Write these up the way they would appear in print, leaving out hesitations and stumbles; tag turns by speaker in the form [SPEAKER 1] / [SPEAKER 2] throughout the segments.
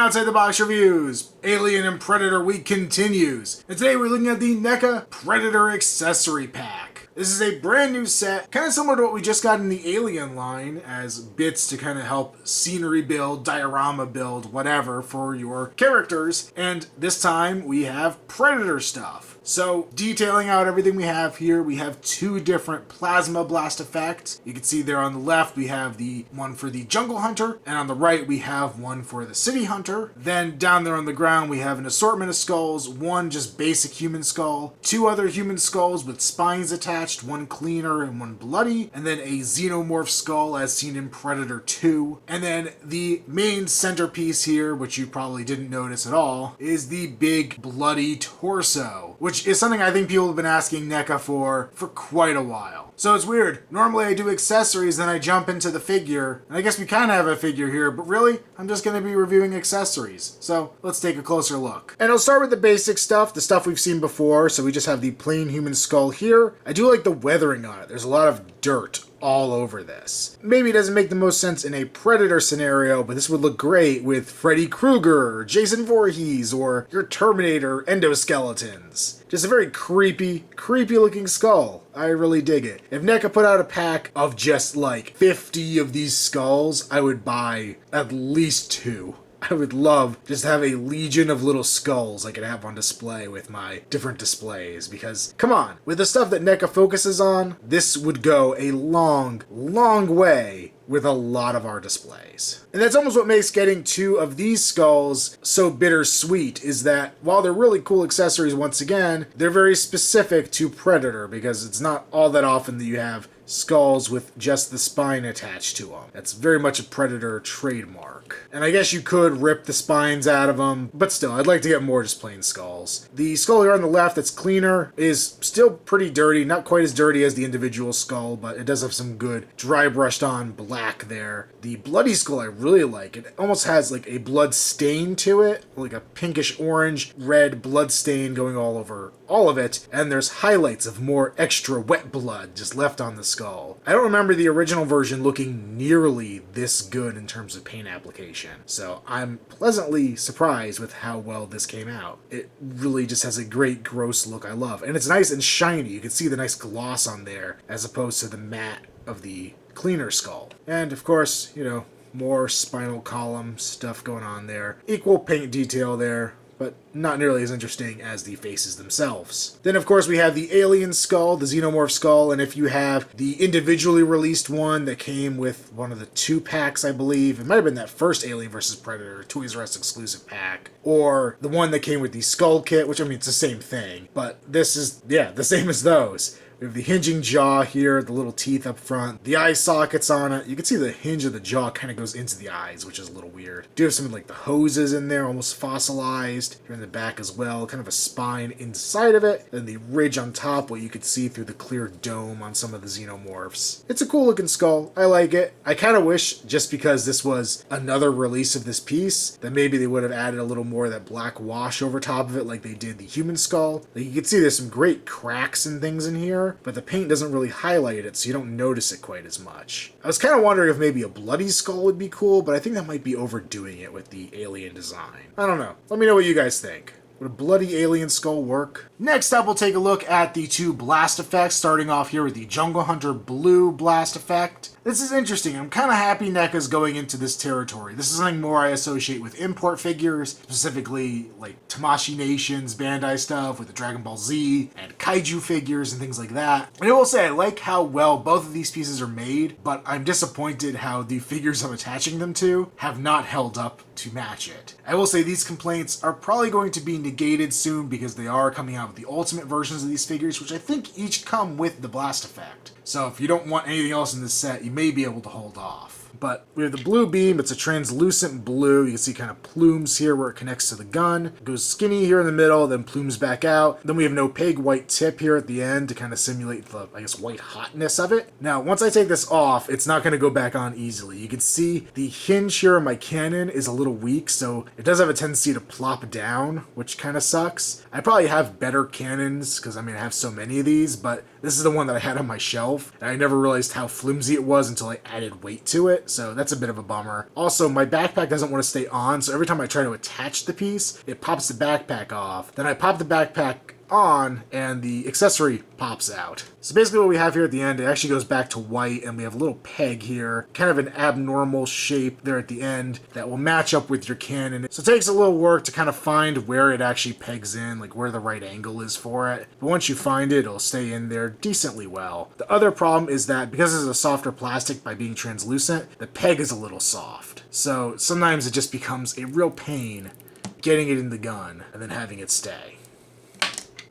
[SPEAKER 1] Outside the Box Reviews, Alien and Predator Week continues, and today we're looking at the NECA Predator Accessory Pack. This is a brand new set, kind of similar to what we just got in the Alien line, as bits to kind of help scenery build, diorama build, whatever, for your characters, and this time we have Predator stuff. So, detailing out everything we have here, we have two different plasma blast effects. You can see there on the left we have the one for the Jungle Hunter, and on the right we have one for the City Hunter. Then down there on the ground we have an assortment of skulls, one just basic human skull, two other human skulls with spines attached, one cleaner and one bloody, and then a xenomorph skull as seen in Predator 2. And then the main centerpiece here, which you probably didn't notice at all, is the big bloody torso, which is something I think people have been asking NECA for quite a while. So it's weird. Normally I do accessories, then I jump into the figure, and I guess we kind of have a figure here, but really, I'm just going to be reviewing accessories. So let's take a closer look. And I'll start with the basic stuff, the stuff we've seen before. So we just have the plain human skull here. I do like the weathering on it. There's a lot of dirt all over this. Maybe it doesn't make the most sense in a Predator scenario, but this would look great with Freddy Krueger, Jason Voorhees, or your Terminator endoskeletons. Just a very creepy looking skull. I really dig it. If NECA put out a pack of just like 50 of these skulls, I would buy at least 2. I would love just to have a legion of little skulls I could have on display with my different displays, because, come on, with the stuff that NECA focuses on, this would go a long way with a lot of our displays. And that's almost what makes getting 2 of these skulls so bittersweet, is that while they're really cool accessories once again, they're very specific to Predator, because it's not all that often that you have skulls with just the spine attached to them. That's very much a Predator trademark. And I guess you could rip the spines out of them, but still, I'd like to get more just plain skulls. The skull here on the left that's cleaner is still pretty dirty, not quite as dirty as the individual skull, but it does have some good dry brushed on black there. The bloody skull I really like. It almost has like a blood stain to it, like a pinkish orange red blood stain going all over all of it, and there's highlights of more extra wet blood just left on the skull. I don't remember the original version looking nearly this good in terms of paint application, so I'm pleasantly surprised with how well this came out. It really just has a great gross look I love, and it's nice and shiny. You can see the nice gloss on there as opposed to the matte of the cleaner skull. And of course, you know, more spinal column stuff going on there. Equal paint detail there, but not nearly as interesting as the faces themselves. Then of course we have the alien skull, the xenomorph skull, and if you have the individually released one that came with one of the 2 packs, I believe, it might have been that first Alien vs. Predator Toys R Us exclusive pack, or the one that came with the skull kit, which I mean it's the same thing, but this is, yeah, the same as those. We have the hinging jaw here, the little teeth up front, the eye sockets on it. You can see the hinge of the jaw kind of goes into the eyes, which is a little weird. Do have some like the hoses in there, almost fossilized. Here in the back as well, kind of a spine inside of it. Then the ridge on top, what you could see through the clear dome on some of the xenomorphs. It's a cool looking skull. I like it. I kind of wish, just because this was another release of this piece, that maybe they would have added a little more of that black wash over top of it like they did the human skull. Like you can see there's some great cracks and things in here, but the paint doesn't really highlight it, so you don't notice it quite as much. I was kind of wondering if maybe a bloody skull would be cool, but I think that might be overdoing it with the alien design. I don't know. Let me know what you guys think. Would a bloody alien skull work? Next up, we'll take a look at the 2 blast effects, starting off here with the Jungle Hunter Blue blast effect. This is interesting. I'm kind of happy NECA's going into this territory. This is something more I associate with import figures, specifically like Tamashii Nations, Bandai stuff with the Dragon Ball Z, and Kaiju figures and things like that. And I will say I like how well both of these pieces are made, but I'm disappointed how the figures I'm attaching them to have not held up to match it. I will say these complaints are probably going to be negated soon because they are coming out with the ultimate versions of these figures, which I think each come with the blast effect. So if you don't want anything else in this set, you may be able to hold off. But we have the blue beam. It's a translucent blue. You can see kind of plumes here where it connects to the gun. It goes skinny here in the middle, then plumes back out. Then we have an opaque white tip here at the end to kind of simulate the, I guess, white hotness of it. Now, once I take this off, it's not going to go back on easily. You can see the hinge here on my cannon is a little weak, so it does have a tendency to plop down, which kind of sucks. I probably have better cannons because, I mean, I have so many of these, but this is the one that I had on my shelf, and I never realized how flimsy it was until I added weight to it. so that's a bit of a bummer. Also, my backpack doesn't want to stay on, so every time I try to attach the piece, it pops the backpack off. Then I pop the backpack on and the accessory pops out. So basically what we have here at the end, it actually goes back to white, and we have a little peg here, kind of an abnormal shape there at the end that will match up with your cannon. So it takes a little work to kind of find where it actually pegs in, like where the right angle is for it. But once you find it, it'll stay in there decently well. The other problem is that because it's a softer plastic by being translucent, the peg is a little soft. So sometimes it just becomes a real pain getting it in the gun and then having it stay.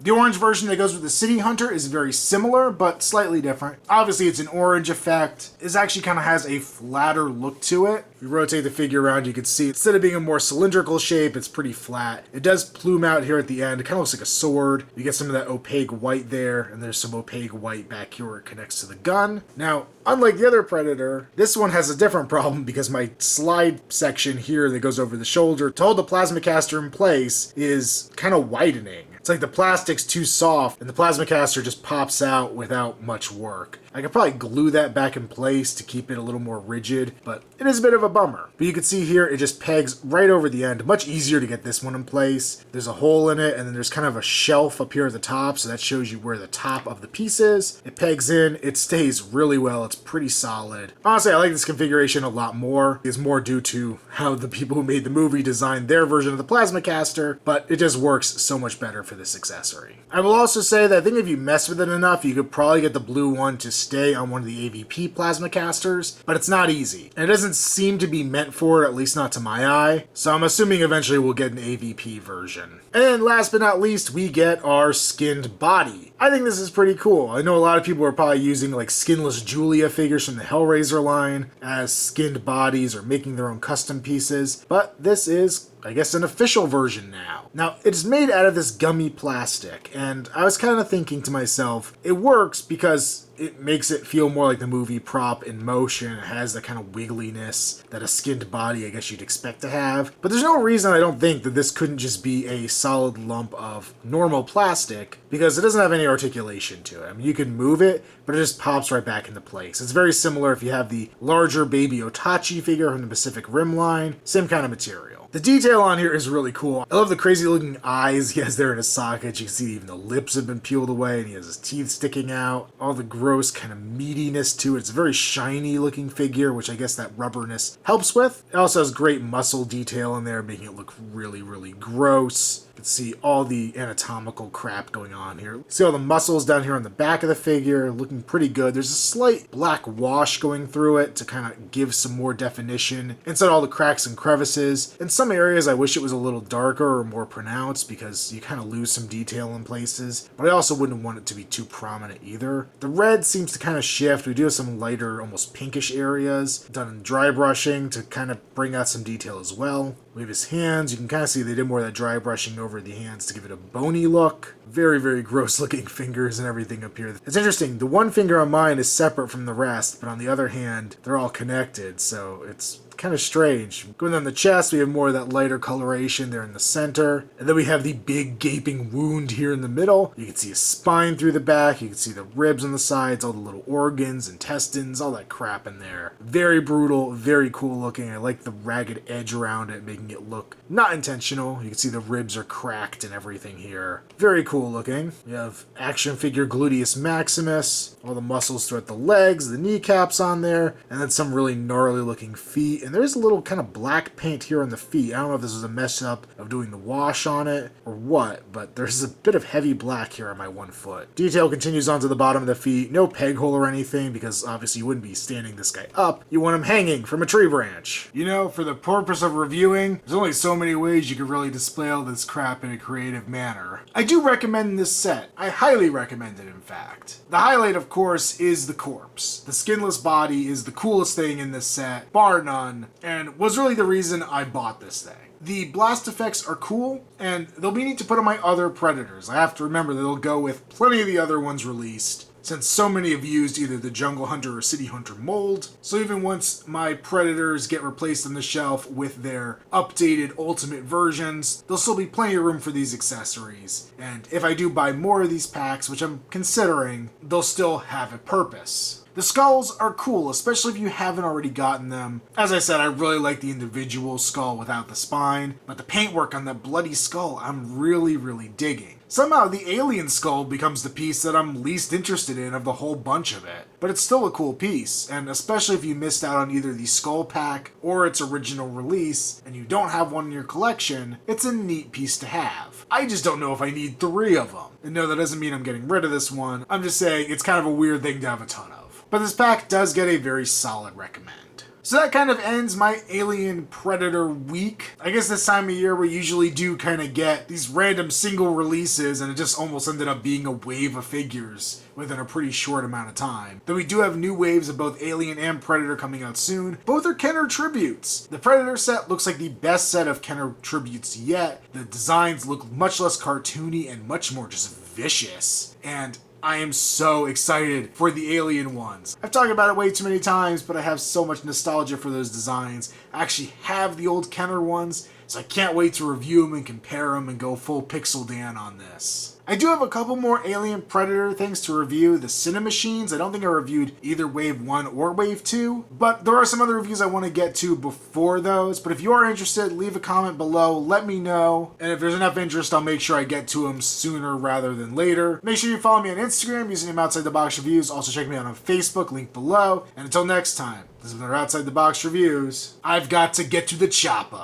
[SPEAKER 1] The orange version that goes with the City Hunter is very similar, but slightly different. Obviously, it's an orange effect. It actually kind of has a flatter look to it. If you rotate the figure around, you can see instead of being a more cylindrical shape, it's pretty flat. It does plume out here at the end. It kind of looks like a sword. You get some of that opaque white there, and there's some opaque white back here where it connects to the gun. Now, unlike the other Predator, this one has a different problem because my slide section here that goes over the shoulder to hold the plasma caster in place is kind of widening. It's like the plastic's too soft and the plasma caster just pops out without much work. I could probably glue that back in place to keep it a little more rigid, but it is a bit of a bummer. But you can see here, it just pegs right over the end. Much easier to get this one in place. There's a hole in it, and then there's kind of a shelf up here at the top, so that shows you where the top of the piece is. It pegs in, it stays really well, it's pretty solid. Honestly, I like this configuration a lot more. It's more due to how the people who made the movie designed their version of the plasma caster, but it just works so much better for this accessory. I will also say that I think if you mess with it enough, you could probably get the blue one to stay on one of the AVP plasma casters, but it's not easy. And it doesn't seem to be meant for it, at least not to my eye, so I'm assuming eventually we'll get an AVP version. And then last but not least, we get our skinned body. I think this is pretty cool. I know a lot of people are probably using like skinless Julia figures from the Hellraiser line as skinned bodies or making their own custom pieces, but this is, I guess, an official version now. Now, it's made out of this gummy plastic, and I was kind of thinking to myself, it works because it makes it feel more like the movie prop in motion. It has the kind of wiggliness that a skinned body, I guess, you'd expect to have. But there's no reason I don't think that this couldn't just be a solid lump of normal plastic, because it doesn't have any articulation to it. I mean, you can move it, but it just pops right back into place. It's very similar if you have the larger Baby Otachi figure from the Pacific Rim line. Same kind of material. The detail on here is really cool. I love the crazy looking eyes he has there in his sockets. You can see even the lips have been peeled away and he has his teeth sticking out. All the gross kind of meatiness to it. It's a very shiny looking figure, which I guess that rubberness helps with. It also has great muscle detail in there, making it look really, really gross. You can see all the anatomical crap going on here. See all the muscles down here on the back of the figure, looking pretty good. There's a slight black wash going through it to kind of give some more definition inside all the cracks and crevices. In some areas, I wish it was a little darker or more pronounced because you kind of lose some detail in places, but I also wouldn't want it to be too prominent either. The red seems to kind of shift. We do have some lighter, almost pinkish areas done in dry brushing to kind of bring out some detail as well. We have his hands. You can kind of see they did more of that dry brushing over the hands to give it a bony look. Very, very gross looking fingers and everything up here. It's interesting. The one finger on mine is separate from the rest, but on the other hand, they're all connected, so it's kind of strange. Going down the chest, we have more of that lighter coloration there in the center. And then we have the big gaping wound here in the middle. You can see a spine through the back. You can see the ribs on the sides, all the little organs, intestines, all that crap in there. Very brutal, very cool looking. I like the ragged edge around it, making it look not intentional. You can see the ribs are cracked and everything here. Very cool looking. We have action figure gluteus maximus, all the muscles throughout the legs, the kneecaps on there, and then some really gnarly looking feet. And there's a little kind of black paint here on the feet. I don't know if this was a mess up of doing the wash on it or what, but there's a bit of heavy black here on my one foot. Detail continues onto the bottom of the feet. No peg hole or anything, because obviously you wouldn't be standing this guy up. You want him hanging from a tree branch. You know, for the purpose of reviewing, there's only so many ways you could really display all this crap in a creative manner. I do recommend this set. I highly recommend it, in fact. The highlight, of course, is the corpse. The skinless body is the coolest thing in this set, bar none, and was really the reason I bought this thing. The blast effects are cool, and they'll be neat to put on my other Predators. I have to remember that they'll go with plenty of the other ones released, since so many have used either the Jungle Hunter or City Hunter mold. So even once my Predators get replaced on the shelf with their updated Ultimate versions, there'll still be plenty of room for these accessories. And if I do buy more of these packs, which I'm considering, they'll still have a purpose. The skulls are cool, especially if you haven't already gotten them. As I said, I really like the individual skull without the spine, but the paintwork on that bloody skull I'm really digging. Somehow the alien skull becomes the piece that I'm least interested in of the whole bunch of it. But it's still a cool piece, and especially if you missed out on either the skull pack or its original release, and you don't have one in your collection, it's a neat piece to have. I just don't know if I need 3 of them. And no, that doesn't mean I'm getting rid of this one. I'm just saying it's kind of a weird thing to have a ton of. But this pack does get a very solid recommend. So that kind of ends my Alien Predator week. I guess this time of year we usually do kind of get these random single releases, and it just almost ended up being a wave of figures within a pretty short amount of time. Though we do have new waves of both Alien and Predator coming out soon. Both are Kenner tributes. The Predator set looks like the best set of Kenner tributes yet. The designs look much less cartoony and much more just vicious. And I am so excited for the Alien ones. I've talked about it way too many times, but I have so much nostalgia for those designs. I actually have the old Kenner ones, so I can't wait to review them and compare them and go full Pixel Dan on this. I do have a couple more Alien Predator things to review. The Cinemachines, I don't think I reviewed either Wave 1 or Wave 2, but there are some other reviews I want to get to before those. But if you are interested, leave a comment below, let me know, and if there's enough interest, I'll make sure I get to them sooner rather than later. Make sure you follow me on Instagram using them Outside the Box Reviews. Also check me out on Facebook, link below. And until next time, this is another Outside the Box Reviews. I've got to get to the chopper.